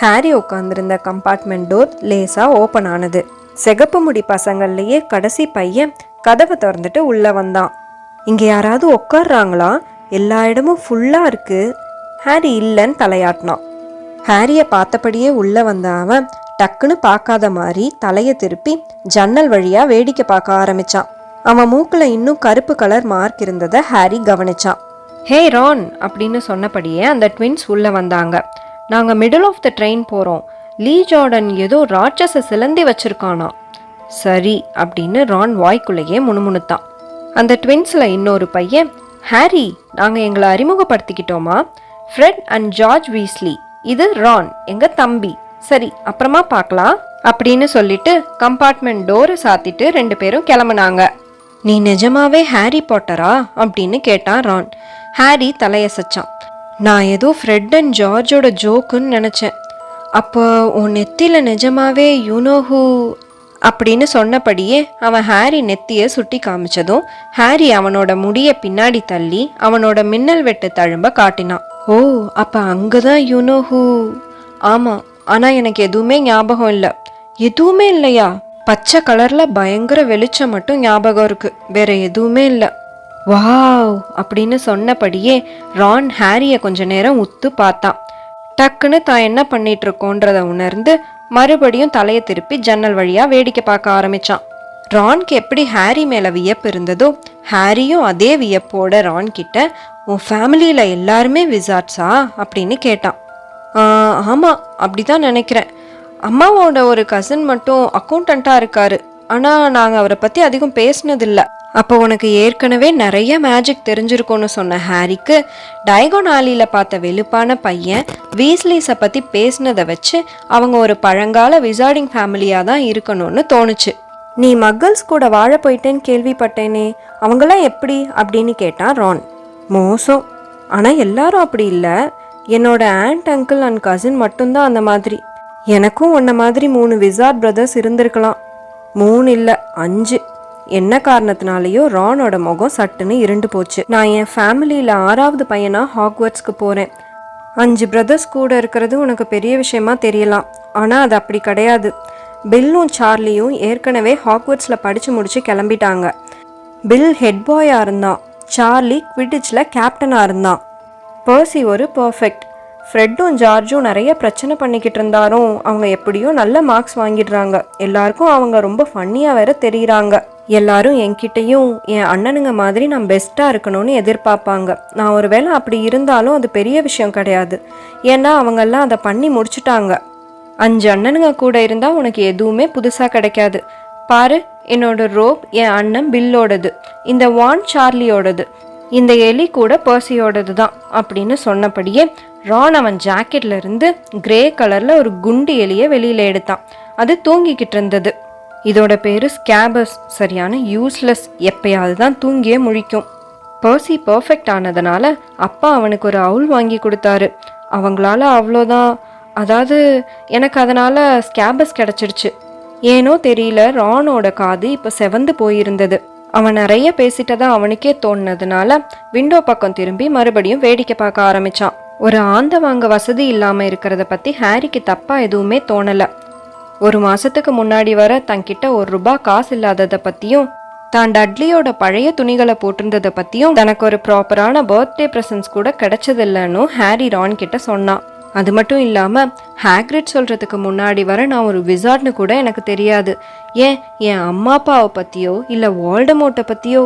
Harry உட்காந்துருந்த compartment door லேசாக open ஆனது. சிகப்பு முடி பசங்கள்லேயே கடைசி பையன் கதவை திறந்துட்டு உள்ளே வந்தான். இங்கே யாராவது உட்கார்றாங்களா? எல்லா இடமும் ஃபுல்லாக இருக்கு. ஹாரி இல்லைன்னு தலையாட்டினான். ஹாரியை பார்த்தபடியே உள்ளே வந்த அவன் டக்குன்னு பார்க்காத மாதிரி தலையை திருப்பி ஜன்னல் வழியாக வேடிக்கை பார்க்க ஆரம்பித்தான். அவன் மூக்கில் இன்னும் கருப்பு கலர் மார்க் இருந்ததை ஹாரி கவனிச்சான். ஹே ரான் அப்படின்னு சொன்னபடியே அந்த ட்வின்ஸ் உள்ளே வந்தாங்க. நாங்கள் மிடில் ஆஃப் த ட்ரெயின் போகிறோம். லீ ஜார்டன் ஏதோ ராட்சஸை சிலந்தி வச்சிருக்கானா. சரி அப்படின்னு ரான் வாய்க்குள்ளேயே முணுமுணுத்தான். அந்த ட்வின்ஸில் இன்னொரு பையன், ஹாரி நாங்கள் எங்களை அறிமுகப்படுத்திக்கிட்டோமா? ஃப்ரெட் அண்ட் ஜார்ஜ் வீஸ்லி, இது ரான் எங்கள் தம்பி. சரி அப்புறமா பார்க்கலாம் அப்படின்னு சொல்லிட்டு கம்பார்ட்மெண்ட் டோரை சாத்திட்டு 2 பேரும் கிளம்புனாங்க. நீ நிஜமாவே ஹாரி பாட்டரா அப்படின்னு கேட்டான் ரான். ஹாரி தலையசைச்சான். நான் ஏதோ ஃப்ரெட் அண்ட் ஜார்ஜோட ஜோக்குன்னு நினச்சேன். அப்போ உன் நெத்தியில் நிஜமாவே யூனோஹூ அப்படின்னு சொன்னபடியே அவன் ஹாரி நெத்தியை சுட்டி காமிச்சதும் ஹாரி அவனோட முடியை பின்னாடி தள்ளி அவனோட மின்னல் வெட்டு தழும்ப காட்டினான். ஓ அப்போ அங்கே தான் யூனோஹூ. ஆமாம், ஆனால் எனக்கு எதுவுமே ஞாபகம் இல்லை. எதுவுமே இல்லையா? பச்சை கலரில் பயங்கர வெளிச்சம் மட்டும் ஞாபகம் இருக்கு, வேற எதுவுமே இல்லை. வாவ் அப்படின்னு சொன்னபடியே ரான் ஹாரியை கொஞ்ச நேரம் உத்து பார்த்தான். டக்குன்னு தான் என்ன பண்ணிட்டு இருக்கோன்றத உணர்ந்து மறுபடியும் தலையை திருப்பி ஜன்னல் வழியா வேடிக்கை பார்க்க ஆரம்பிச்சான். ரான்க்கு எப்படி ஹாரி மேல வியப்பு இருந்ததோ ஹாரியும் அதே வியப்போட ரான் கிட்ட, உன் ஃபேமிலியில எல்லாருமே விசார்ட்ஸா அப்படின்னு கேட்டான். ஆமா அப்படிதான் நினைக்கிறேன். அம்மாவோட ஒரு கசின் மட்டும் அக்கௌண்டண்டா இருக்காரு, ஆனா நாங்க அவரை பத்தி அதிகம் பேசினதில்லை. அப்போ உனக்கு ஏற்கனவே நிறைய மேஜிக் தெரிஞ்சிருக்கும்னு சொன்ன ஹாரிக்கு டைகோன் ஆலியில பார்த்த வெளுப்பான பையன் வீஸ்லிஸை பற்றி பேசினதை வச்சு அவங்க ஒரு பழங்கால விசார்டிங் ஃபேமிலியாக தான் இருக்கணும்னு தோணுச்சு. நீ மக்கள்ஸ் கூட வாழ போயிட்டேன்னு கேள்விப்பட்டேனே, அவங்களாம் எப்படி அப்படின்னு கேட்டான் ரான். மோசம், ஆனால் எல்லாரும் அப்படி இல்லை. என்னோட ஆண்ட் அங்கிள் அண்ட் கசின் மட்டும்தான் அந்த மாதிரி. எனக்கும் உன்ன மாதிரி 3 விசார்ட் பிரதர்ஸ் இருந்திருக்கலாம். 3 இல்லை 5. என்ன காரணத்தினாலேயோ ரானோட முகம் சட்டுன்னு இருண்டு போச்சு. நான் என் ஃபேமிலியில் 6வது பையனா ஹாக்வர்ட்ஸ்க்கு போகிறேன். 5 பிரதர்ஸ் கூட இருக்கிறது உனக்கு பெரிய விஷயமா தெரியலாம், ஆனால் அது அப்படி கிடையாது. பில்லும் சார்லியும் ஏற்கனவே ஹாக்வர்ட்ஸில் படித்து முடிச்சு கிளம்பிட்டாங்க. பில் ஹெட் பாயாக இருந்தான், சார்லி குவிடிச்சில் கேப்டனாக இருந்தான். பர்சி ஒரு பர்ஃபெக்ட். ஃப்ரெட்டும் ஜார்ஜும் நிறைய பிரச்சனை பண்ணிக்கிட்டு இருந்தாலும் அவங்க எப்படியோ நல்ல மார்க்ஸ் வாங்கிடுறாங்க. எல்லாருக்கும் அவங்க ரொம்ப ஃபன்னியாக வேற தெரியுறாங்க. எல்லாரும் என்கிட்டையும் என் அண்ணனுங்க மாதிரி நான் பெஸ்ட்டாக இருக்கணும்னு எதிர்பார்ப்பாங்க. நான் ஒரு வேளை அப்படி இருந்தாலும் அது பெரிய விஷயம் கிடையாது, ஏன்னா அவங்கெல்லாம் அதை பண்ணி முடிச்சுட்டாங்க. 5 அண்ணனுங்க கூட இருந்தால் உனக்கு எதுவுமே புதுசாக கிடைக்காது. பாரு, என்னோட ரோப் என் அண்ணன் பில்லோடது, இந்த வான் சார்லியோடது, இந்த எலி கூட பர்சியோடது தான் அப்படின்னு சொன்னபடியே ரான் அவன் ஜாக்கெட்ல இருந்து கிரே கலர்ல ஒரு குண்டு எலியை வெளியில எடுத்தான். அது தூங்கிக்கிட்டு இருந்தது. இதோட பேரு ஸ்கேபஸ். சரியான யூஸ்லெஸ், எப்பயாவது தான் தூங்கியே முழிக்கும். பர்சி பர்ஃபெக்ட் ஆனதுனால அப்பா அவனுக்கு ஒரு அவுல் வாங்கி கொடுத்தாரு. அவங்களால அவ்வளோதான், அதாவது எனக்கு அதனால ஸ்கேபஸ் கிடைச்சிடுச்சு. ஏனோ தெரியல, ரானோட காது இப்போ செவந்து போயிருந்தது. அவன் நிறைய பேசிட்டதா அவனுக்கே தோணுனதுனால விண்டோ பக்கம் திரும்பி மறுபடியும் வேடிக்கை பார்க்க ஆரம்பிச்சான். ஒரு ஆந்த வாங்க வசதி இல்லாம இருக்கிறத பத்தி ஹாரிக்கு தப்பா எதுவுமே தோணல. 1 மாசத்துக்கு முன்னாடி வர தன்கிட்ட ₹1 காசு இல்லாததை பத்தியும், தான் டட்லியோட பழைய துணிகளை போட்டிருந்ததை பத்தியும், தனக்கு ஒரு ப்ராப்பரான பர்த்டே ப்ரெசன்ட்ஸ் கூட கிடைச்சதில்லைன்னு ஹாரி ரான் கிட்ட சொன்னான். அது மட்டும் இல்லாம ஹாக்ரிட் சொல்றதுக்கு முன்னாடி வர நான் ஒரு விசார்ட்னு கூட எனக்கு தெரியாது. ஏன் என் அம்மா அப்பாவை பத்தியோ இல்ல வால்டமோட்டை பத்தியோ.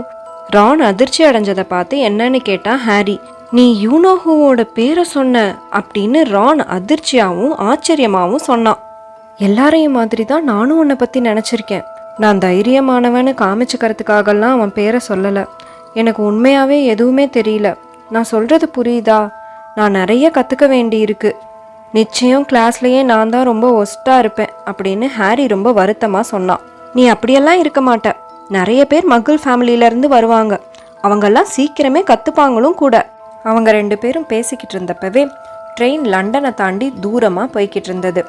ரான் அதிர்ச்சி அடைஞ்சதை பார்த்து என்னன்னு கேட்டான் ஹாரி. நீ யூனோஹூவோட பேரை சொன்ன அப்படின்னு ரான் அதிர்ச்சியாகவும் ஆச்சரியமாகவும் சொன்னான். எல்லாரையும் மாதிரி தான் நானும் உன்னை பற்றி நினச்சிருக்கேன். நான் தைரியமானவன்னு காமிச்சுக்கிறதுக்காகலாம் அவன் பேரை சொல்லலை. எனக்கு உண்மையாகவே எதுவுமே தெரியல. நான் சொல்கிறது புரியுதா? நான் நிறைய கற்றுக்க வேண்டி இருக்கு. நிச்சயம் கிளாஸ்லேயே நான் தான் ரொம்ப ஒஸ்ட்டாக இருப்பேன் அப்படின்னு ஹாரி ரொம்ப வருத்தமாக சொன்னான். நீ அப்படியெல்லாம் இருக்க மாட்ட. நிறைய பேர் மக்கள் ஃபேமிலியிலேருந்து வருவாங்க. அவங்கெல்லாம் சீக்கிரமே கற்றுப்பாங்களும் கூட. அவங்க 2 பேரும் பேசிக்கிட்டு இருந்தப்பவே ட்ரெயின் லண்டனை தாண்டி தூரமாக போய்கிட்டு இருந்தது.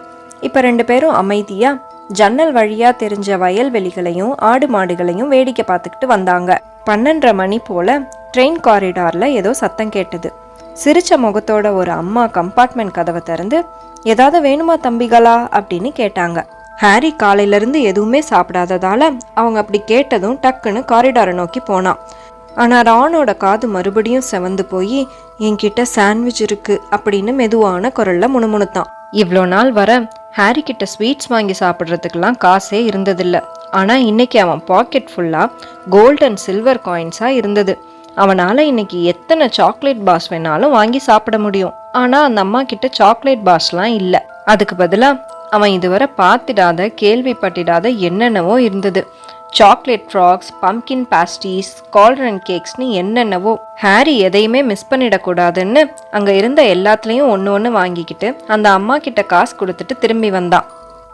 இப்போ 2 பேரும் அமைதியாக ஜன்னல் வழியாக தெரிஞ்ச வயல்வெளிகளையும் ஆடு மாடுகளையும் வேடிக்கை பார்த்துக்கிட்டு வந்தாங்க. 12:30 மணி போல் ட்ரெயின் காரிடாரில் ஏதோ சத்தம் கேட்டது. சிரிச்ச முகத்தோட ஒரு அம்மா கம்பார்ட்மெண்ட் கதவை திறந்து ஏதாவது வேணுமா தம்பிகளா அப்படின்னு கேட்டாங்க. ஹாரி காலையிலேருந்து எதுவுமே சாப்பிடாததால அவங்க அப்படி கேட்டதும் டக்குன்னு காரிடாரை நோக்கி போனான். ஆனால் ரானோட காது மறுபடியும் செவந்து போய் என்கிட்ட சாண்ட்விச் இருக்கு அப்படின்னு மெதுவான குரல்ல முணுமுணுத்தான். இவ்வளோ நாள் வர ஹாரி கிட்ட ஸ்வீட்ஸ் வாங்கி சாப்பிட்றதுக்கெல்லாம் காசே இருந்ததில்ல. ஆனால் இன்னைக்கு அவன் பாக்கெட் ஃபுல்லாக கோல்ட் அண்ட் சில்வர் காயின்ஸாக இருந்தது. அவனால் இன்னைக்கு எத்தனை சாக்லேட் பாஸ் வேணாலும் வாங்கி சாப்பிட முடியும். ஆனால் அந்த அம்மா கிட்ட சாக்லேட் பாஸ்லாம் இல்லை. அதுக்கு பதிலாக அவன் இதுவரை பார்த்திடாத கேள்விப்பட்டிடாத என்னென்னவோ இருந்தது. சாக்லேட் ஃப்ராக்ஸ், பம்கின் பாஸ்டீஸ், கால்ரன் கேக்ஸ்னு என்னென்னவோ. ஹாரி எதையுமே மிஸ் பண்ணிடக்கூடாதுன்னு அங்கே இருந்த எல்லாத்துலேயும் ஒன்று ஒன்று வாங்கிக்கிட்டு அந்த அம்மா கிட்ட காசு கொடுத்துட்டு திரும்பி வந்தான்.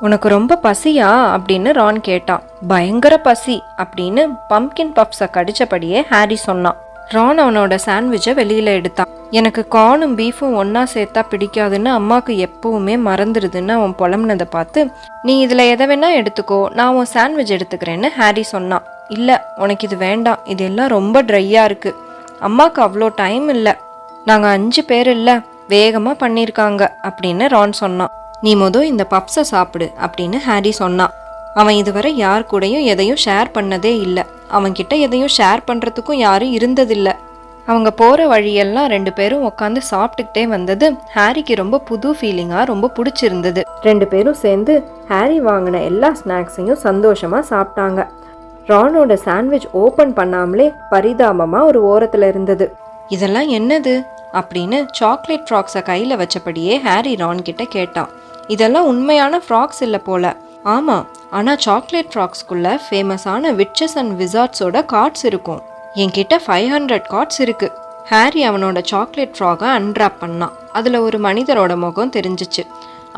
உனக்கு ரொம்ப பசியா அப்படின்னு ரான் கேட்டான். பயங்கர பசி அப்படின்னு பம்கின் பப்ஸை கடிச்சபடியே ஹாரி சொன்னான். ரான் அவனோட சாண்ட்விச்சை வெளியில் எடுத்தான். எனக்கு கார்னும் பீஃபும் ஒன்றா சேர்த்தா பிடிக்காதுன்னு அம்மாவுக்கு எப்பவுமே மறந்துடுதுன்னு அவன் புலம்புனதை பார்த்து, நீ இதில் எதை வேணா எடுத்துக்கோ, நான் உன் சாண்ட்விச் எடுத்துக்கிறேன்னு ஹாரி சொன்னான். இல்லை, உனக்கு இது வேண்டாம், இது எல்லாம் ரொம்ப ட்ரையாக இருக்குது. அம்மாவுக்கு அவ்வளோ டைம் இல்லை, நாங்கள் 5 பேர் இல்லை, வேகமாக பண்ணியிருக்காங்க அப்படின்னு ரான் சொன்னான். நீ இந்த பப்ஸை சாப்பிடு அப்படின்னு ஹாரி சொன்னான். அவன் இதுவரை யார் கூடயும் எதையும் ஷேர் பண்ணதே இல்லை. அவன்கிட்ட எதையும் ஷேர் பண்ணுறதுக்கும் யாரும் இருந்ததில்லை. அவங்க போகிற வழியெல்லாம் 2 பேரும் உட்காந்து சாப்பிட்டுக்கிட்டே வந்தது ஹாரிக்கு ரொம்ப புது ஃபீலிங்காக ரொம்ப பிடிச்சிருந்தது. 2 பேரும் சேர்ந்து ஹாரி வாங்கின எல்லா ஸ்நாக்ஸையும் சந்தோஷமாக சாப்பிட்டாங்க. ரானோட சாண்ட்விச் ஓப்பன் பண்ணாமலே பரிதாபமாக ஒரு ஓரத்தில் இருந்தது. இதெல்லாம் என்னது அப்படின்னு சாக்லேட் ஃப்ராக்ஸை கையில் வச்சபடியே ஹாரி ரான் கிட்ட கேட்டான். இதெல்லாம் உண்மையான ஃப்ராக்ஸ் இல்லை போல. ஆமாம், ஆனால் சாக்லேட் ஃப்ராக்ஸ்குள்ள ஃபேமஸான விட்சஸ் அண்ட் விசார்ட்ஸோட கார்ட்ஸ் இருக்கும். என்கிட்ட 500 கார்ட்ஸ் இருக்கு. ஹாரி அவனோட சாக்லேட் ஃப்ராகை அன்ராப் பண்ணான். அதில் ஒரு மனிதரோட முகம் தெரிஞ்சிச்சு.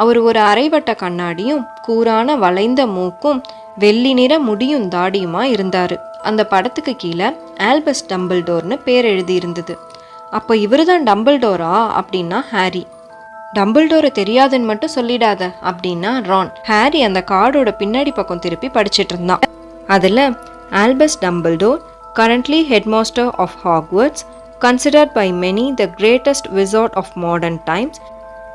அவர் ஒரு அரைவட்ட கண்ணாடியும் கூரான வளைந்த மூக்கும் வெள்ளி நிற முடியும் தாடியுமா இருந்தாரு. அந்த படத்துக்கு கீழே ஆல்பஸ் டம்பிள்டோர்னு பேர் எழுதி இருந்தது. அப்போ இவரு தான் டம்பிள்டோரா அப்படின்னா ஹாரி. டம்பிள்டோரை தெரியாதுன்னு மட்டும் சொல்லிடாத அப்படின்னா ரான். ஹாரி அந்த கார்டோட பின்னாடி பக்கம் திருப்பி படிச்சிட்டு இருந்தான். அதில் Albus Dumbledore, currently headmaster of Hogwarts, considered by many the greatest wizard of modern times,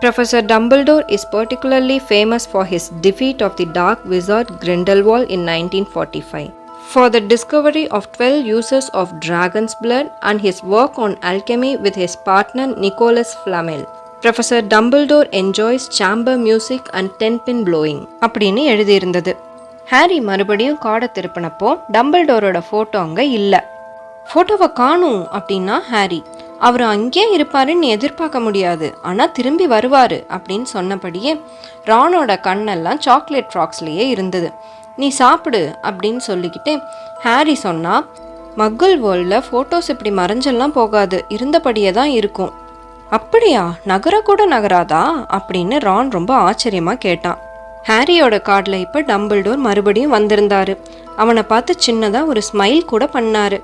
Professor Dumbledore is particularly famous for his defeat of the dark wizard Grindelwald in 1945, for the discovery of 12 uses of dragon's blood and his work on alchemy with his partner Nicholas Flamel. Professor Dumbledore enjoys chamber music and 10-pin blowing அப்படின்னு எழுதியிருந்தது. Harry மறுபடியும் காடை திருப்பினப்போ டம்பிள்டோரோட photo அங்கே இல்லை. ஃபோட்டோவை காணும் அப்படின்னா Harry. அவர் அங்கேயே இருப்பாருன்னு எதிர்பார்க்க முடியாது, ஆனால் திரும்பி வருவார் அப்படின்னு சொன்னபடியே ரானோட கண்ணெல்லாம் சாக்லேட் ஃப்ராக்ஸ்லேயே இருந்தது. நீ சாப்பிடு அப்படின்னு சொல்லிக்கிட்டே ஹாரி சொன்னா, மக்குள் வேர்ல்டில் ஃபோட்டோஸ் இப்படி மறைஞ்செல்லாம் போகாது, இருந்தபடியே தான் இருக்கும். அப்படியா, நகரக்கூட நகராதா அப்படின்னு ரான் ரொம்ப ஆச்சரியமாக கேட்டான். ஹாரியோட கார்டில் இப்போ டம்பிள்டோர் மறுபடியும் வந்திருந்தாரு. அவனை பார்த்து சின்னதாக ஒரு ஸ்மைல் கூட பண்ணாரு.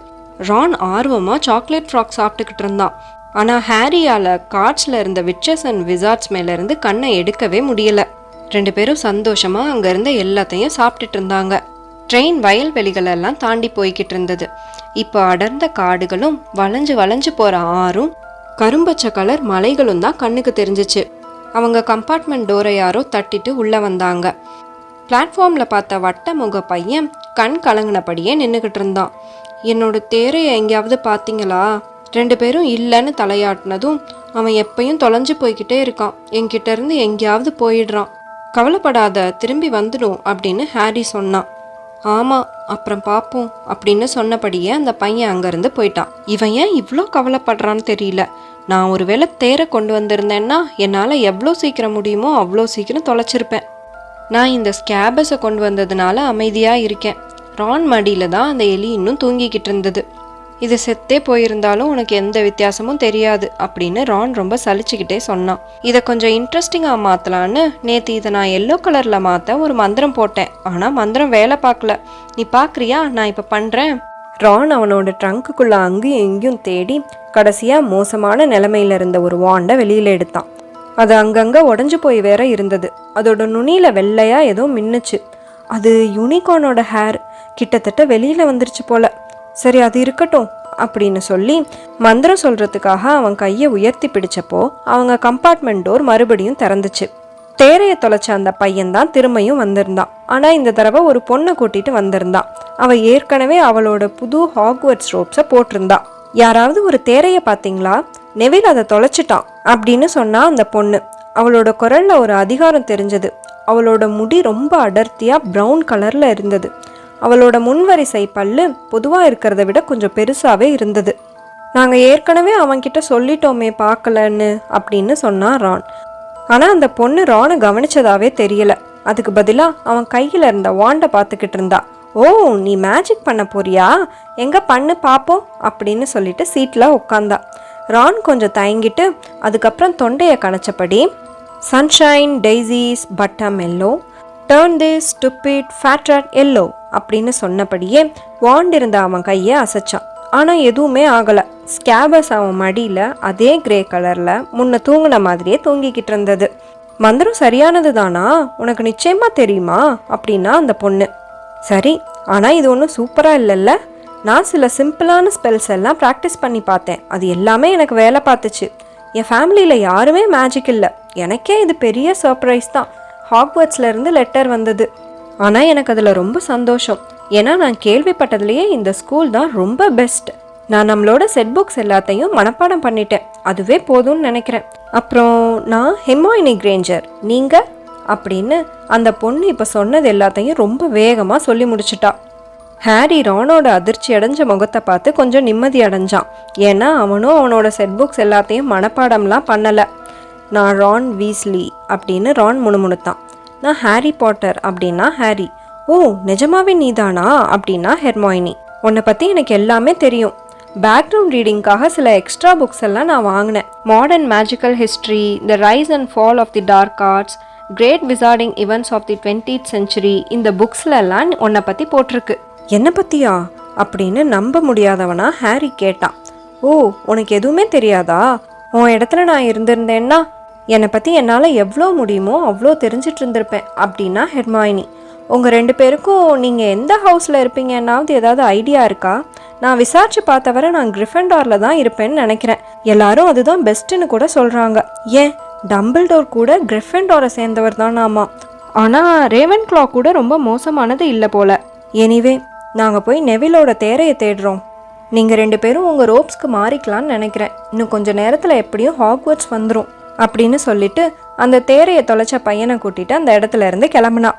ரான் ஆர்வமாக சாக்லேட் ஃப்ராக் சாப்பிட்டுக்கிட்டு இருந்தான். ஆனால் ஹாரியால் கார்ட்ஸில் இருந்த விட்சஸ் அண்ட் விசார்ட்ஸ் மேலேருந்து கண்ணை எடுக்கவே முடியலை. 2 பேரும் சந்தோஷமாக அங்கே இருந்த எல்லாத்தையும் சாப்பிட்டுட்டு இருந்தாங்க. ட்ரெயின் வயல்வெளிகளெல்லாம் தாண்டி போய்கிட்டு இருந்தது. இப்போ அடர்ந்த காடுகளும் வளைஞ்சு வளைஞ்சு போகிற ஆறும் கரும்பச்சை கலர் மலைகளும் தான் கண்ணுக்கு தெரிஞ்சிச்சு. அவங்க கம்பார்ட்மெண்ட் டோரை யாரோ தட்டிட்டு உள்ளே வந்தாங்க. பிளாட்ஃபார்மில் பார்த்த வட்ட முக பையன் கண் கலங்கினபடியே நின்றுக்கிட்டு இருந்தான். என்னோட தேரையை எங்கேயாவது பார்த்தீங்களா? 2 பேரும் இல்லைன்னு தலையாட்டினதும் அவன் எப்பயும் தொலைஞ்சு போய்கிட்டே இருக்கான், என்கிட்ட இருந்து எங்கேயாவது போயிடுறான். கவலைப்படாத, திரும்பி வந்துடும் அப்படின்னு ஹாரி சொன்னான். ஆமாம், அப்புறம் பார்ப்போம் அப்படின்னு சொன்னபடியே அந்த பையன் அங்கேருந்து போயிட்டான். இவன் ஏன் இவ்வளோ கவலைப்படுறான்னு தெரியல. நான் ஒருவேளை தேரை கொண்டு வந்திருந்தேன்னா என்னால் எவ்வளோ சீக்கிரம் முடியுமோ அவ்வளோ சீக்கிரம் தொலைச்சிருப்பேன். நான் இந்த ஸ்கேபஸை கொண்டு வந்ததுனால அமைதியாக இருக்கேன். ரான் மடியில் தான் அந்த எலி இன்னும் தூங்கிக்கிட்டு இருந்தது. இது செத்தே போயிருந்தாலும் உனக்கு எந்த வித்தியாசமும் தெரியாது அப்படின்னு ரான் ரொம்ப சலிச்சுக்கிட்டே சொன்னான். இதை கொஞ்சம் இன்ட்ரெஸ்டிங்காக மாற்றலான்னு நேற்று இதை நான் எல்லோ கலரில் மாற்ற ஒரு மந்திரம் போட்டேன். ஆனால் மந்திரம் வேலை பார்க்கல. நீ பார்க்குறியா? நான் இப்போ பண்ணுறேன். ரான் அவனோட ட்ரங்க்குள்ளே அங்கேயும் எங்கேயும் தேடி கடைசியாக மோசமான நிலைமையில் இருந்த ஒரு வாண்டை வெளியில் எடுத்தான். அது அங்கங்கே உடஞ்சி போய் வேற இருந்தது. அதோட நுனியில் வெள்ளையாக ஏதோ மின்னுச்சு. அது யூனிகார்னோட ஹேர் கிட்டத்தட்ட வெளியில் வந்துருச்சு போல. சரி, அது இருக்கட்டும் அப்படின்னு சொல்லி மந்திரம் சொல்கிறதுக்காக அவன் கையை உயர்த்தி பிடிச்சப்போ அவங்க கம்பார்ட்மெண்ட் டோர் மறுபடியும் திறந்துச்சு. தேரைய தொலைச்ச அந்த பையன்தான் திரும்பியும் வந்திருந்தான். ஆனா இந்த தடவை ஒரு பொண்ணை கூட்டிட்டு வந்திருந்தான். அவ ஏற்கனவே அவளோட புது ஹாக்வர்ட்ஸ் ரோப்ஸை போட்டிருந்தா. யாராவது ஒரு தேரைய பாத்தீங்களா? நெவில் அதை தொலைச்சிட்டான் அப்படின்னு சொன்னா அந்த பொண்ணு. அவளோட குரல்ல ஒரு அதிகாரம் தெரிஞ்சது. அவளோட முடி ரொம்ப அடர்த்தியா பிரவுன் கலர்ல இருந்தது. அவளோட முன்வரிசை பல்லு பொதுவா இருக்கிறத விட கொஞ்சம் பெருசாவே இருந்தது. நாங்க ஏற்கனவே அவன்கிட்ட சொல்லிட்டோமே பார்க்கலன்னு அப்படின்னு சொன்னான் ரான். ஆனா அந்த பொண்ணு ரானை கவனிச்சதாவே தெரியல. அதுக்கு பதிலா அவன் கையில இருந்த வாண்டை பார்த்துக்கிட்டு இருந்தா. ஓ, நீ மேஜிக் பண்ண போறியா? எங்க பண்ணு பாப்போம் அப்படின்னு சொல்லிட்டு சீட்ல உட்காந்தா. ரான் கொஞ்சம் தயங்கிட்டு அதுக்கப்புறம் தொண்டையை கணச்சபடி, sunshine daisies butter mellow, turn this stupid fat rat yellow அப்படின்னு சொன்னபடியே வாண்ட் இருந்த அவன் கையை அசைச்சான். ஆனா எதுவுமே ஆகல. ஸ்கேபஸ் அவன் மடியில அதே கிரே கலர்ல முன்ன தூங்கின மாதிரியே தூங்கிக்கிட்டு இருந்தது. மந்திரம் சரியானது தானா? உனக்கு நிச்சயமா தெரியுமா அப்படின்னா அந்த பொண்ணு. சரி, ஆனா இது ஒன்றும் சூப்பரா இல்லைல்ல. நான் சில சிம்பிளான ஸ்பெல்ஸ் எல்லாம் ப்ராக்டிஸ் பண்ணி பார்த்தேன். அது எல்லாமே எனக்கு வேலை பார்த்துச்சு. என் ஃபேமிலியில யாருமே மேஜிக் இல்லை. எனக்கே இது பெரிய சர்ப்ரைஸ் தான். ஹாக்வர்ட்ஸ்ல இருந்து லெட்டர் வந்தது. ஆனா எனக்கு அதுல ரொம்ப சந்தோஷம். ஏன்னா நான் கேள்விப்பட்டதுலேயே இந்த ஸ்கூல் தான் ரொம்ப பெஸ்ட். நான் நம்மளோட செட் புக்ஸ் எல்லாத்தையும் மனப்பாடம் பண்ணிட்டேன். அதுவே போதும்னு நினைக்கிறேன். அப்புறம் நான் ஹெர்மைனி கிரேஞ்சர், நீங்க அப்படின்னு அந்த பொண்ணு இப்போ சொன்னது எல்லாத்தையும் ரொம்ப வேகமாக சொல்லி முடிச்சிட்டா. ஹாரி ரானோட அதிர்ச்சி அடைஞ்ச முகத்தை பார்த்து கொஞ்சம் நிம்மதி அடைஞ்சான். ஏன்னா அவனும் அவனோட செட் புக்ஸ் எல்லாத்தையும் மனப்பாடம்லாம் பண்ணலை. நான் ரான் வீஸ்லி அப்படின்னு ரான் முணுமுணுத்தான். நான் ஹாரி பாட்டர் அப்படின்னா ஹாரி. ஓ, நிஜமாவே நீதானா அப்படின்னா ஹெர்மைனி. உன்னை பற்றி எனக்கு எல்லாமே தெரியும். பேக்ரவுண்ட் ரீடிங்காக சில எக்ஸ்ட்ரா புக்ஸ் எல்லாம் நான் வாங்கினேன். Modern magical history, the rise and fall of the dark arts, great wizarding events of the 20th century, இந்த புக்ஸ்ல எல்லாம் உன்னை பற்றி போட்டிருக்கு. என்னை பற்றியா அப்படின்னு நம்ப முடியாதவனா ஹாரி கேட்டான். ஓ, உனக்கு எதுவுமே தெரியாதா? உன் இடத்துல நான் இருந்திருந்தேன்னா என்னை பற்றி என்னால் எவ்வளோ முடியுமோ அவ்வளோ தெரிஞ்சிட்டு இருந்திருப்பேன் அப்படின்னா ஹெர்மைனி. உங்கள் 2 பேருக்கும் நீங்கள் எந்த ஹவுஸில் இருப்பீங்கன்னாவது ஏதாவது ஐடியா இருக்கா? நான் விசாரிச்சு பார்த்தவரை நான் கிரிஃபெண்டாரில் தான் இருப்பேன்னு நினைக்கிறேன். எல்லாரும் அதுதான் பெஸ்ட்டுன்னு கூட சொல்கிறாங்க. ஏன், டம்பிள்டோர் கூட கிரிஃபெண்டாரை சேர்ந்தவர் தான். ஆமாம், ஆனால் ரேவன் கிளா கூட ரொம்ப மோசமானது இல்லை போல. எனிவே, நாங்கள் போய் நெவிலோட தேரையை தேடுறோம். நீங்கள் 2 பேரும் உங்கள் ரோப்ஸ்க்கு மாறிக்கலான்னு நினைக்கிறேன். இன்னும் கொஞ்சம் நேரத்தில் எப்படியும் ஹாக்வர்ட்ஸ் வந்துடும் அப்படின்னு சொல்லிட்டு அந்த தேரையை தொலைச்ச பையனை கூட்டிட்டு அந்த இடத்துல இருந்து கிளம்புனா.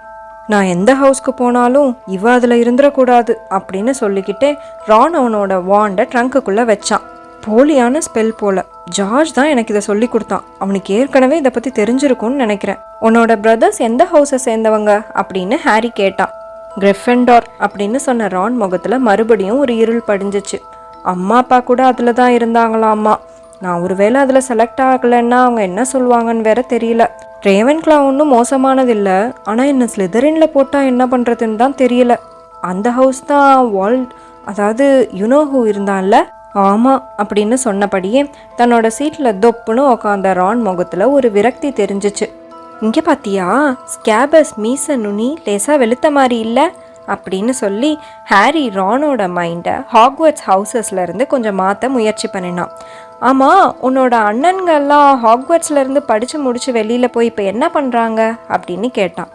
நான் எந்த ஹவுஸ்க்கு போனாலும் இவ அதில் இருந்துடக்கூடாது அப்படின்னு சொல்லிக்கிட்டே ரான் அவனோட வாண்டை ட்ரங்க்குள்ளே வச்சான். போலியான ஸ்பெல் போல. ஜார்ஜ் தான் எனக்கு இதை சொல்லி கொடுத்தான். அவனுக்கு ஏற்கனவே இதை பற்றி தெரிஞ்சிருக்கும்னு நினைக்கிறேன். உன்னோட பிரதர்ஸ் எந்த ஹவுஸை சேர்ந்தவங்க அப்படின்னு ஹாரி கேட்டான். கிரிஃபெண்டார் அப்படின்னு சொன்ன ரான் முகத்தில் மறுபடியும் ஒரு இருள் படிஞ்சிச்சு. அம்மா அப்பா கூட அதில் தான் இருந்தாங்களாம்மா. நான் ஒருவேளை அதில் செலக்ட் ஆகலைன்னா அவங்க என்ன சொல்லுவாங்கன்னு வேற தெரியல. ரேவன் கிளா ஒன்றும் மோசமானதில்லை. ஆனால் என்ன ஸ்லிதரின்ல போட்டால் என்ன பண்ணுறதுன்னு தான் தெரியல. அந்த ஹவுஸ் தான் அதாவது யுனோஹூ இருந்தான்ல. ஆமாம் அப்படின்னு சொன்னபடியே தன்னோட சீட்டில் தொப்புன்னு உக்காந்த ரான் முகத்தில் ஒரு விரக்தி தெரிஞ்சிச்சு. இங்கே பார்த்தியா, ஸ்கேபஸ் மீச நுனி லேசாக வெளுத்த மாதிரி இல்லை அப்படின்னு சொல்லி ஹாரி ரானோட மைண்டை ஹாக்வர்ட்ஸ் ஹவுசஸ்லேருந்து கொஞ்சம் மாற்ற முயற்சி பண்ணினான். ஆமாம், உன்னோட அண்ணன்கள்லாம் ஹாக்வர்ட்ஸ்லேருந்து படித்து முடித்து வெளியில் போய் இப்போ என்ன பண்ணுறாங்க அப்படின்னு கேட்டான்.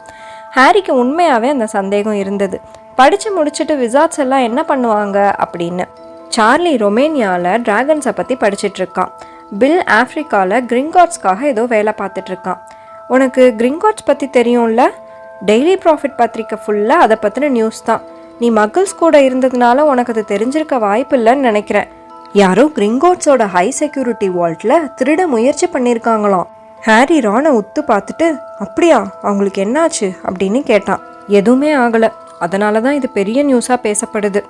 ஹாரிக்கு உண்மையாகவே அந்த சந்தேகம் இருந்தது. படித்து முடிச்சுட்டு விசார்ட்ஸ் எல்லாம் என்ன பண்ணுவாங்க அப்படின்னு. சார்லி ரொமேனியாவில் டிராகன்ஸை பற்றி படிச்சுட்ருக்கான். பில் ஆஃப்ரிக்காவில் கிரிங்காட்ஸ்க்காக ஏதோ வேலை பார்த்துட்ருக்கான். உனக்கு கிரிங்காட்ஸ் பற்றி தெரியும்ல? டெய்லி ப்ராஃபிட் பத்திரிக்கை ஃபுல்லாக அதை பற்றின நியூஸ் தான். நீ மகிள்ஸ் கூட இருந்ததுனால உனக்கு அது தெரிஞ்சிருக்க வாய்ப்பு இல்லைன்னு நினைக்கிறேன். யாரோ கிரிங்கோட்ஸோட ஹை செக்யூரிட்டி வால்ட்டில் திருட முயற்சி பண்ணியிருக்காங்களாம். ஹாரி ரானை உத்து பார்த்துட்டு, அப்படியா, அவங்களுக்கு என்னாச்சு அப்படின்னு கேட்டான். எதுவுமே ஆகலை, அதனால தான் இது பெரிய நியூஸாக பேசப்படுது.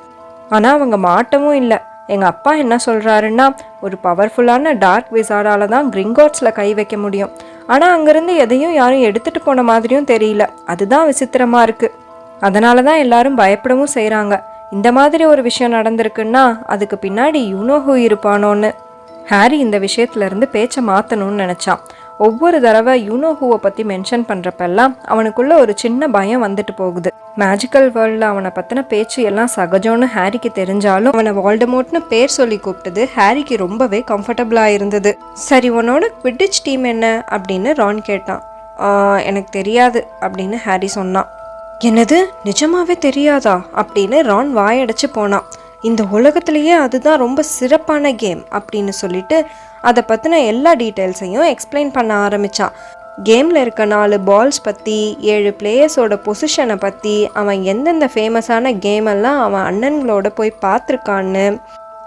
ஆனால் அவங்க மாட்டவும் இல்லை. எங்கள் அப்பா என்ன சொல்கிறாருன்னா, ஒரு பவர்ஃபுல்லான டார்க் விசார்டால தான் கிரிங்கோட்ஸில் கை வைக்க முடியும். ஆனால் அங்கேருந்து எதையும் யாரும் எடுத்துகிட்டு போன மாதிரியும் தெரியல. அதுதான் விசித்திரமாக இருக்குது. அதனால தான் எல்லாரும் பயப்படவும் செய்கிறாங்க. இந்த மாதிரி ஒரு விஷயம் நடந்திருக்குன்னா அதுக்கு பின்னாடி யுனோஹூ இருப்பானோன்னு. ஹாரி இந்த விஷயத்துலேருந்து பேச்சை மாற்றணும்னு நினச்சான். ஒவ்வொரு தடவை யுனோஹூவை பற்றி மென்ஷன் பண்ணுறப்பெல்லாம் அவனுக்குள்ள ஒரு சின்ன பயம் வந்துட்டு போகுது. மேஜிக்கல் வேர்ல்டில் அவனை பற்றின பேச்சு எல்லாம் சகஜம்னு ஹாரிக்கு தெரிஞ்சாலும் அவனை வால்டமோர்ட்னு பேர் சொல்லி கூப்பிட்டது ஹாரிக்கு ரொம்பவே கம்ஃபர்டபுளாக இருந்தது. சரி, உன்னோட குவிடிச் டீம் என்ன அப்படின்னு ரான் கேட்டான். எனக்கு தெரியாது அப்படின்னு ஹாரி சொன்னான். என்னது, நிஜமாவே தெரியாதா அப்படின்னு ரான் வாயடைச்சு போனான். இந்த உலகத்திலேயே அதுதான் ரொம்ப சிறப்பான கேம் அப்படின்னு சொல்லிட்டு அதை பற்றின எல்லா டீட்டெயில்ஸையும் எக்ஸ்பிளைன் பண்ண ஆரம்பித்தான். கேமில் இருக்க 4 பால்ஸ் பற்றி, 7 பிளேயர்ஸோட பொசிஷனை பற்றி, அவன் எந்தெந்த ஃபேமஸான கேமெல்லாம் அவன் அண்ணன்களோட போய் பார்த்துருக்கான்னு,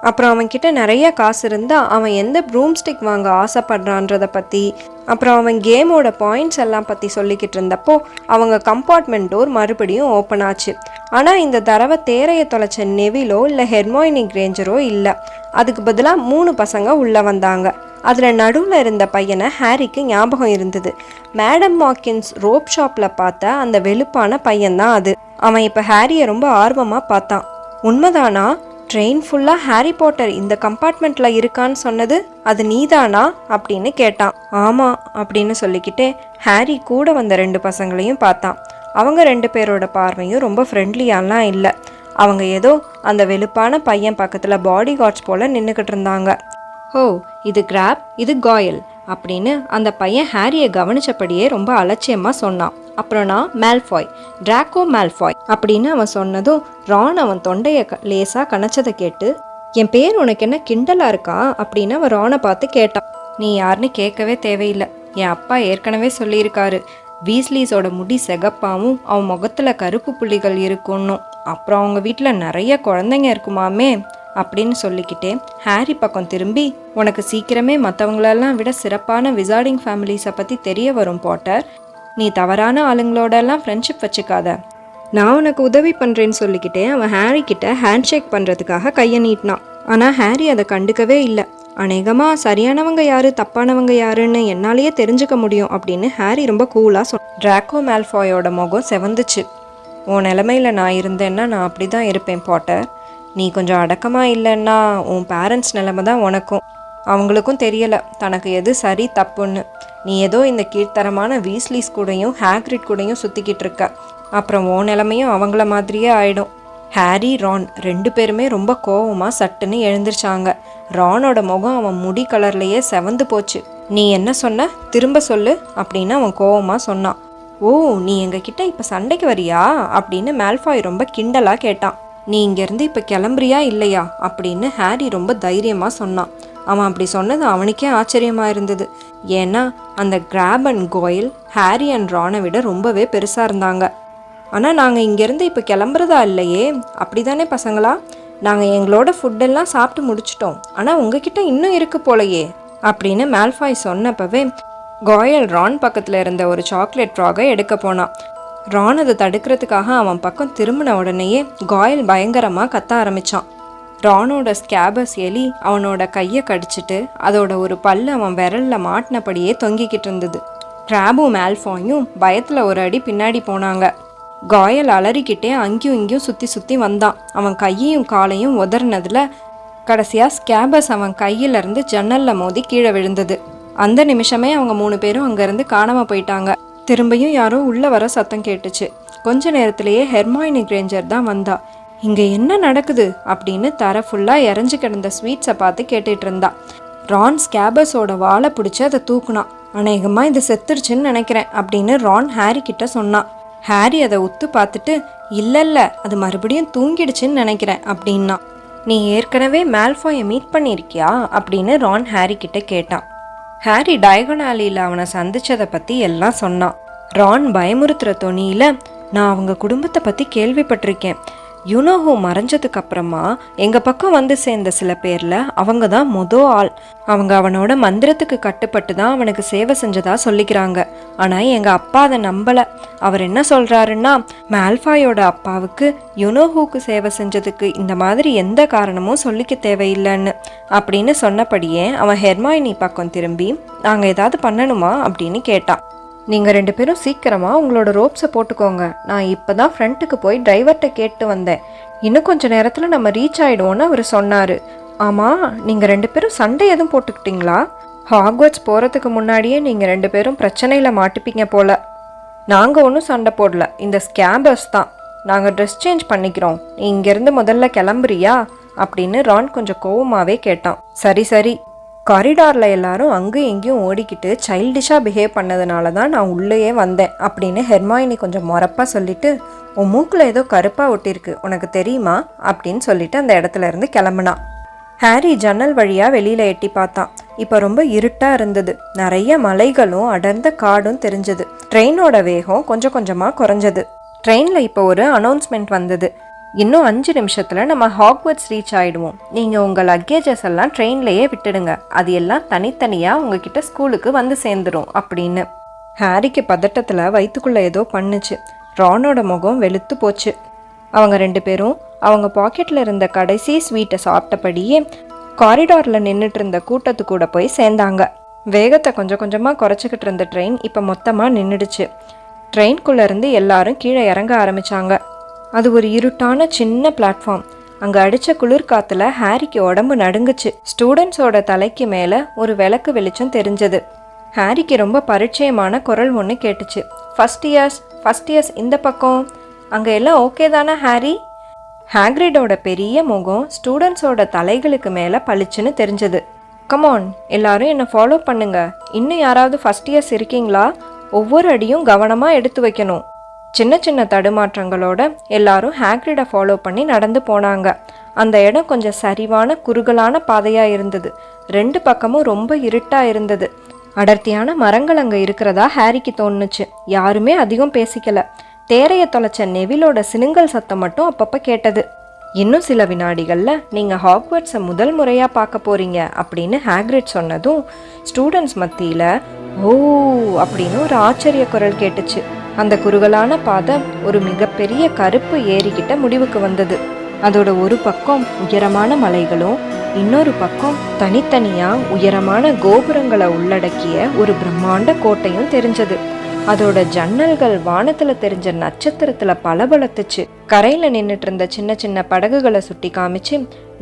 அப்புறம் அவன்கிட்ட நிறைய காசு இருந்தால் அவன் எந்த ப்ரூம் ஸ்டிக் வாங்க ஆசைப்படுறான்றதை பற்றி, அப்புறம் அவன் கேமோட பாயிண்ட்ஸ் எல்லாம் பற்றி சொல்லிக்கிட்டு இருந்தப்போ அவங்க கம்பார்ட்மெண்ட் டோர் மறுபடியும் ஓப்பன் ஆச்சு. ஆனால் இந்த தடவை தேரையை தொலைச்ச நெவிலோ இல்லை ஹெர்மாயினி கிரேஞ்சரோ இல்லை. அதுக்கு பதிலாக 3 பசங்க உள்ளே வந்தாங்க. அதில் நடுவில் இருந்த பையனை ஹாரிக்கு ஞாபகம் இருந்தது. மேடம் மார்க்கின்ஸ் ரோப் ஷாப்பில் பார்த்த அந்த வெளுப்பான பையன்தான் அது. அவன் இப்போ ஹாரியை ரொம்ப ஆர்வமாக பார்த்தான். உண்மைதானா, ட்ரெயின் ஃபுல்லாக ஹாரி பாட்டர் இந்த கம்பார்ட்மெண்ட்டில் இருக்கான்னு சொன்னது அது நீதானா அப்படின்னு கேட்டான். ஆமாம் அப்படின்னு சொல்லிக்கிட்டே ஹாரி கூட வந்த 2 பசங்களையும் பார்த்தான். அவங்க 2 பேரோட பார்வையும் ரொம்ப ஃப்ரெண்ட்லியாலாம் இல்லை. அவங்க ஏதோ அந்த வெளுப்பான பையன் பக்கத்தில் பாடி கார்ட்ஸ் போல் நின்றுக்கிட்டு இருந்தாங்க. ஓ, இது கிராப், இது காயல் அப்படின்னு அந்த பையன் ஹாரியை கவனிச்சபடியே ரொம்ப அலட்சியமாக சொன்னான். அப்புறம் நான் மேல்ஃபாய், டிராக்கோ மேல்ஃபாய் அப்படின்னு அவன் சொன்னதும் ரான் அவன் தொண்டையை லேசாக கணச்சதை கேட்டு, என் பேர் உனக்கு என்ன கிண்டலாக இருக்கா அப்படின்னு அவன் ரானை பார்த்து கேட்டான். நீ யாருன்னு கேட்கவே தேவையில்லை, என் அப்பா ஏற்கனவே சொல்லியிருக்காரு, வீஸ்லீஸோட முடி செகப்பாவும் அவன் முகத்தில் கருப்பு புள்ளிகள் இருக்குன்னும், அப்புறம் அவங்க வீட்டில் நிறைய குழந்தைங்க இருக்குமாமே அப்படின்னு சொல்லிக்கிட்டே ஹாரி பக்கம் திரும்பி, உனக்கு சீக்கிரமே மற்றவங்களெல்லாம் விட சிறப்பான விசார்டிங் ஃபேமிலிஸை பற்றி தெரிய வரும் பாட்டர். நீ தவறான ஆளுங்களோடெல்லாம் ஃப்ரெண்ட்ஷிப் வச்சுக்காத. நான் உனக்கு உதவி பண்ணுறேன்னு சொல்லிக்கிட்டே அவன் ஹாரி கிட்ட ஹேண்ட் ஷேக் பண்ணுறதுக்காக கையை நீட்டினான். ஆனால் ஹாரி அதை கண்டுக்கவே இல்லை. அநேகமாக சரியானவங்க யாரு தப்பானவங்க யாருன்னு என்னாலேயே தெரிஞ்சுக்க முடியும் அப்படின்னு ஹாரி ரொம்ப கூலாக டிராக்கோ மேல்ஃபாயோட முகம் செவந்துச்சு. உன் நிலமையில் நான் இருந்தேன்னா நான் அப்படி தான் இருப்பேன் பாட்டர். நீ கொஞ்சம் அடக்கமாக இல்லைன்னா உன் பேரண்ட்ஸ் நிலைமை தான் உனக்கும். அவங்களுக்கும் தெரியலை தனக்கு எது சரி தப்புன்னு. நீ ஏதோ இந்த கீழ்த்தரமான வீஸ்லீஸ் கூடயும் ஹேக்ரிட் கூடயும் சுற்றிக்கிட்டு இருக்க. அப்புறம் உன் நிலைமையும் அவங்கள மாதிரியே ஆயிடும். ஹாரி, ரான் 2 பேருமே ரொம்ப கோவமாக சட்டுன்னு எழுந்திருச்சாங்க. ரானோட முகம் அவன் முடி கலர்லேயே செவந்து போச்சு. நீ என்ன சொன்ன, திரும்ப சொல்லு அப்படின்னு அவன் கோவமாக சொன்னான். ஓ, நீ எங்ககிட்ட இப்போ சண்டைக்கு வரியா அப்படின்னு மேல்ஃபாய் ரொம்ப கிண்டலாக கேட்டான். நீ இங்கேருந்து இப்போ கிளம்புறியா இல்லையா அப்படின்னு ஹாரி ரொம்ப தைரியமாக சொன்னான். அவன் அப்படி சொன்னது அவனுக்கே ஆச்சரியமாக இருந்தது. ஏன்னா அந்த கிராப் அண்ட் கோயில் ஹாரி அண்ட் ரானை விட ரொம்பவே பெருசாக இருந்தாங்க. ஆனால் நாங்கள் இங்கேருந்து இப்போ கிளம்புறதா இல்லையே, அப்படி தானே பசங்களா? நாங்கள் எங்களோட ஃபுட்டெல்லாம் சாப்பிட்டு முடிச்சிட்டோம், ஆனால் உங்ககிட்ட இன்னும் இருக்கு போலையே அப்படின்னு மேல்ஃபாய் சொன்னப்பவே கோயல் ரான் பக்கத்தில் இருந்த ஒரு சாக்லேட் ஃப்ராகை எடுக்க போனான். ரான் அதை தடுக்கிறதுக்காக அவன் பக்கம் திரும்பின உடனேயே காயல் பயங்கரமாக கத்த ஆரம்பித்தான். ரானோட ஸ்கேபஸ் எலி அவனோட கையை கடிச்சிட்டு அதோட ஒரு பல்லு அவன் விரலில் மாட்டினபடியே தொங்கிக்கிட்டு இருந்தது. கிராபும் மேல்ஃபாயும் பயத்தில் ஒரு அடி பின்னாடி போனாங்க. காயல் அலறிக்கிட்டே அங்கேயும் இங்கேயும் சுற்றி சுற்றி வந்தான். அவன் கையையும் காலையும் உதறினதில் கடைசியாக ஸ்கேபஸ் அவன் கையிலேருந்து ஜன்னலில் மோதி கீழே விழுந்தது. அந்த நிமிஷமே அவங்க 3 பேரும் அங்கேருந்து காணாமல் போயிட்டாங்க. திரும்பியும் யாரோ உள்ளே வர சத்தம் கேட்டுச்சு. கொஞ்ச நேரத்திலேயே ஹெர்மாயினி கிரேஞ்சர் தான் வந்தா. இங்கே என்ன நடக்குது அப்படின்னு தரை ஃபுல்லாக இறஞ்சி கிடந்த ஸ்வீட்ஸை பார்த்து கேட்டுட்டு இருந்தா. ரான் ஸ்கேபஸோட வாழை பிடிச்சி அதை தூக்குனான். அநேகமாக இது செத்துருச்சுன்னு நினைக்கிறேன் அப்படின்னு ரான் ஹாரி கிட்ட சொன்னான். ஹாரி அதை உத்து பார்த்துட்டு, இல்லை அது மறுபடியும் தூங்கிடுச்சுன்னு நினைக்கிறேன் அப்படின்னா. நீ ஏற்கனவே மேல்ஃபாயை மீட் பண்ணியிருக்கியா அப்படின்னு ரான் ஹாரி கிட்ட கேட்டான். ஹாரி டயகோனாலியில் அவனை சந்திச்சதை பற்றி எல்லாம் சொன்னான். ரான் பயமுறுத்துகிற தொனியில், நான் அவங்க குடும்பத்தை பற்றி கேள்விப்பட்டிருக்கேன். யுனோஹோ மறைஞ்சதுக்கு அப்புறமா எங்கள் பக்கம் வந்து சேர்ந்த சில பேரில் அவங்க தான் ஆள். அவங்க அவனோட மந்திரத்துக்கு கட்டுப்பட்டு தான் அவனுக்கு சேவை செஞ்சதா சொல்லிக்கிறாங்க. ஆனால் எங்கள் அப்பா அதை நம்பலை. அவர் என்ன சொல்கிறாருன்னா, மேல்ஃபாயோட அப்பாவுக்கு யுனோஹோக்கு சேவை செஞ்சதுக்கு இந்த மாதிரி எந்த காரணமும் சொல்லிக்க தேவையில்லைன்னு அப்படின்னு சொன்னபடியே அவன் ஹெர்மாயினி பக்கம் திரும்பி, நாங்கள் ஏதாவது பண்ணணுமா அப்படின்னு கேட்டான். நீங்கள் 2 பேரும் சீக்கிரமாக உங்களோட ரோப்ஸை போட்டுக்கோங்க. நான் இப்போ தான் ஃப்ரண்ட்டுக்கு போய் டிரைவர்கிட்ட கேட்டு வந்தேன். இன்னும் கொஞ்சம் நேரத்தில் நம்ம ரீச் ஆகிடுவோன்னு அவர் சொன்னார். ஆமாம், நீங்கள் 2 பேரும் சண்டை எதுவும் போட்டுக்கிட்டீங்களா? ஹாக்வர்ட்ஸ் போகிறதுக்கு முன்னாடியே நீங்கள் 2 பேரும் பிரச்சனையில் மாட்டிப்பீங்க போல். நாங்கள் ஒன்றும் சண்டை போடல, இந்த ஸ்கேபர்ஸ் தான். நாங்கள் ட்ரெஸ் சேஞ்ச் பண்ணிக்கிறோம், நீ இங்கேருந்து முதல்ல கிளம்புறியா அப்படின்னு ரான் கொஞ்சம் கோவமாகவே கேட்டான். சரி காரிடாரில் எல்லாரும் அங்கேயும் இங்கேயும் ஓடிக்கிட்டு சைல்டிஷாக பிஹேவ் பண்ணதுனால தான் நான் உள்ளேயே வந்தேன் அப்படின்னு ஹெர்மாயினி கொஞ்சம் மொறப்பாக சொல்லிட்டு, உன் மூக்கில் ஏதோ கருப்பாக ஒட்டியிருக்கு, உனக்கு தெரியுமா அப்படின்னு சொல்லிட்டு அந்த இடத்துல இருந்து கிளம்புனான். ஹாரி ஜன்னல் வழியாக வெளியில் எட்டி பார்த்தான். இப்போ ரொம்ப இருட்டாக இருந்தது. நிறைய மலைகளும் அடர்ந்த காடும் தெரிஞ்சது. ட்ரெயினோட வேகம் கொஞ்சம் கொஞ்சமாக குறைஞ்சது. ட்ரெயினில் இப்போ ஒரு அனௌன்ஸ்மெண்ட் வந்தது. இன்னும் 5 நிமிஷத்தில் நம்ம ஹாக்வர்ட்ஸ் ரீச் ஆகிடுவோம். நீங்கள் உங்கள் லக்கேஜஸ் எல்லாம் ட்ரெயின்லேயே விட்டுடுங்க, அது எல்லாம் தனித்தனியாக உங்ககிட்ட ஸ்கூலுக்கு வந்து சேர்ந்துடும் அப்படின்னு. ஹாரிக்கு பதட்டத்தில் வயிற்றுக்குள்ளே ஏதோ பண்ணுச்சு. ரானோட முகம் வெளுத்து போச்சு. அவங்க 2 பேரும் அவங்க பாக்கெட்டில் இருந்த கடைசி ஸ்வீட்டை சாப்பிட்டபடியே காரிடாரில் நின்றுட்டு இருந்த கூட்டத்து கூட போய் சேர்ந்தாங்க. வேகத்தை கொஞ்சம் கொஞ்சமாக குறைச்சிக்கிட்டு இருந்த ட்ரெயின் இப்போ மொத்தமாக நின்றுடுச்சு. ட்ரெயின்குள்ளேருந்து எல்லாரும் கீழே இறங்க ஆரம்பித்தாங்க. அது ஒரு இருட்டான சின்ன பிளாட்ஃபார்ம். அங்கே அடித்த குளிர் காற்றுல ஹாரிக்கு உடம்பு நடுங்குச்சு. ஸ்டூடெண்ட்ஸோட தலைக்கு மேலே ஒரு விளக்கு வெளிச்சம் தெரிஞ்சது. ஹாரிக்கு ரொம்ப பரிச்சயமான குரல் ஒன்று கேட்டுச்சு. ஃபஸ்ட் இயர்ஸ் இந்த பக்கம். அங்கே எல்லாம் ஓகே தானே ஹாரி? ஹாக்ரிடோட பெரிய முகம் ஸ்டூடெண்ட்ஸோட தலைகளுக்கு மேலே பளிச்சுன்னு தெரிஞ்சது. கமான், எல்லாரும் என்னை ஃபாலோ பண்ணுங்க. இன்னும் யாராவது ஃபஸ்ட் இயர்ஸ் இருக்கீங்களா? ஒவ்வொரு அடியும் கவனமாக எடுத்து வைக்கணும். சின்ன சின்ன தடுமாற்றங்களோட எல்லாரும் ஹாக்ரிடை ஃபாலோ பண்ணி நடந்து போனாங்க. அந்த இடம் கொஞ்சம் சரிவான குறுகலான பாதையாக இருந்தது. 2 பக்கமும் ரொம்ப இருட்டாக இருந்தது. அடர்த்தியான மரங்கள் அங்கே இருக்கிறதா ஹாரிக்கு தோணுச்சு. யாருமே அதிகம் பேசிக்கல. தேரையை தொலைச்ச நெவிலோட சினுங்கல் சத்தம் மட்டும் அப்பப்போ கேட்டது. இன்னும் சில வினாடிகளில் நீங்கள் ஹாக்வர்ட்ஸை முதல் முறையாக பார்க்க போகிறீங்க அப்படின்னு ஹாக்ரிட் சொன்னதும் ஸ்டூடெண்ட்ஸ் மத்தியில் ஓ அப்படின்னு ஒரு ஆச்சரிய குரல் கேட்டுச்சு. அந்த குறுகலான பாதை ஒரு மிகப்பெரிய கருப்பு ஏரிக்கிட்ட முடிவுக்கு வந்தது. அதோட ஒரு பக்கம் உயரமான மலைகளும் இன்னொரு பக்கம் தனித்தனியா உயரமான கோபுரங்களை உள்ளடக்கிய ஒரு பிரம்மாண்ட கோட்டையும் தெரிஞ்சது. அதோட ஜன்னல்கள் வானத்துல தெரிஞ்ச நட்சத்திரத்துல பளபளத்துச்சு. கரையில நின்றுட்டு இருந்த சின்ன சின்ன படகுகளை சுட்டி காமிச்சு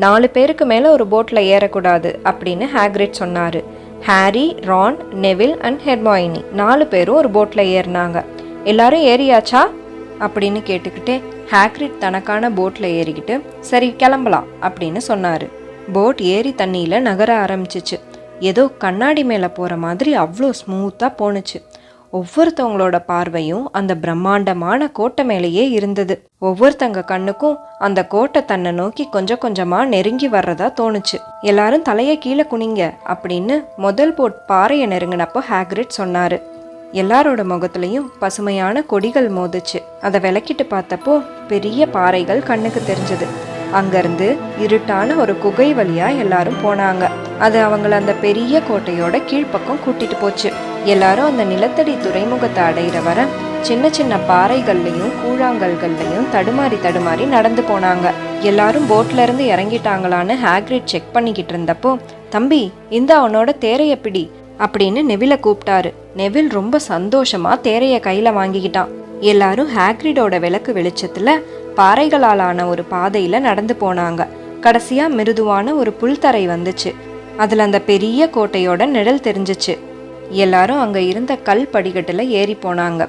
4 பேருக்கு மேல ஒரு போட்ல ஏறக்கூடாது அப்படின்னு ஹாக்ரிட் சொன்னாரு. Harry, Ron, Neville and Hermione 4 பேரும் ஒரு போட்ல ஏறினாங்க. எல்லாரும் ஏறியாச்சா அப்படின்னு கேட்டுக்கிட்டே ஹாக்ரிட் தனக்கான போட்ல ஏறிக்கிட்டு சரி கிளம்பலாம் அப்படின்னு சொன்னாரு. போட் ஏரி தண்ணியில நகர ஆரம்பிச்சிச்சு. ஏதோ கண்ணாடி மேல போற மாதிரி அவ்வளோ ஸ்மூத்தா போணுச்சு. ஒவ்வொருத்தவங்களோட பார்வையும் அந்த பிரம்மாண்டமான கோட்டை மேலேயே இருந்தது. ஒவ்வொருத்தங்க கண்ணுக்கும் அந்த கோட்டை தன்னை நோக்கி கொஞ்சம் கொஞ்சமா நெருங்கி வர்றதா தோணுச்சு. எல்லாரும் தலையை கீழே குனிங்க அப்படின்னு முதல் போட் பாறையை நெருங்கினப்போ ஹாக்ரிட் சொன்னாரு. எல்லாரோட முகத்துலையும் பசுமையான கொடிகள் மோதுச்சு. அதை விளக்கிட்டு பார்த்தப்போ பெரிய பாறைகள் கண்ணுக்கு தெரிஞ்சது. அங்கிருந்து இருட்டான ஒரு குகை வழியா எல்லாரும் போனாங்க. அது அவங்கள அந்த பெரிய கோட்டையோட கீழ்ப்பக்கம் கூட்டிட்டு போச்சு. எல்லாரும் அந்த நிலத்தடி துறைமுகத்தை அடையிற வர சின்ன சின்ன பாறைகள்லையும் கூழாங்கல்கள்லையும் தடுமாறி நடந்து போனாங்க. எல்லாரும் போட்ல இருந்து இறங்கிட்டாங்களான்னு ஹாக்ரிட் செக் பண்ணிக்கிட்டு இருந்தப்போ, தம்பி இந்த அவனோட தேரைய பிடி அப்படின்னு நெவில கூப்பிட்டாரு. நெவில் ரொம்ப சந்தோஷமா தேரைய கையில வாங்கிக்கிட்டான். எல்லாரும் ஹாக்ரிடோட விளக்கு வெளிச்சத்துல பாறைகளாலான ஒரு பாதையில நடந்து போனாங்க. கடைசியா மிருதுவான ஒரு புல்தரை வந்துச்சு. அதுல அந்த பெரிய கோட்டையோட நிழல் தெரிஞ்சிச்சு. எல்லாரும் அங்க இருந்த கல் படிக்கட்டுல ஏறி போனாங்க.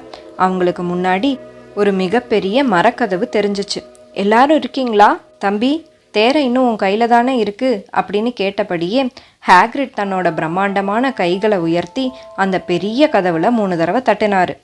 அவங்களுக்கு முன்னாடி ஒரு மிகப்பெரிய மரக்கதவு தெரிஞ்சிச்சு. எல்லாரும் இருக்கீங்களா? தம்பி, தேரை இன்னும் உன் கையில தானே இருக்கு அப்படின்னு கேட்டபடியே ஹாக்ரிட் தன்னோட பிரம்மாண்டமான கைகளை உயர்த்தி அந்த பெரிய கதவுல 3 தடவை தட்டினாரு.